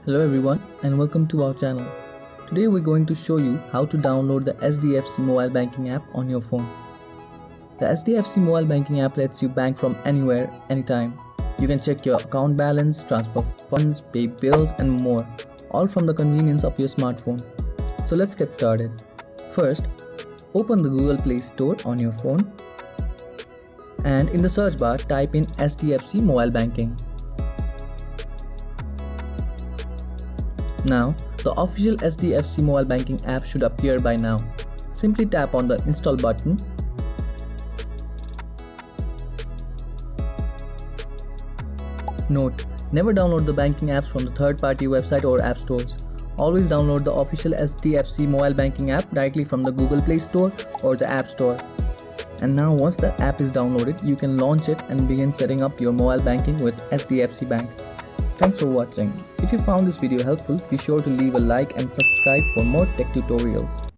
Hello everyone and welcome to our channel. Today we're going to show you how to download the Hdfc mobile banking app on your phone. The Hdfc mobile banking app lets you bank from anywhere, anytime. You can check your account balance, transfer funds, pay bills and more, all from the convenience of your smartphone. So let's get started. First, open the Google Play Store on your phone and in the search bar type in Hdfc mobile banking. Now, the official Hdfc mobile banking app should appear by now. Simply tap on the install button. Note: never download the banking apps from the third-party website or app stores. Always download the official Hdfc mobile banking app directly from the Google Play Store or the App Store. And now once the app is downloaded, you can launch it and begin setting up your mobile banking with Hdfc Bank. Thanks for watching. If you found this video helpful, be sure to leave a like and subscribe for more tech tutorials.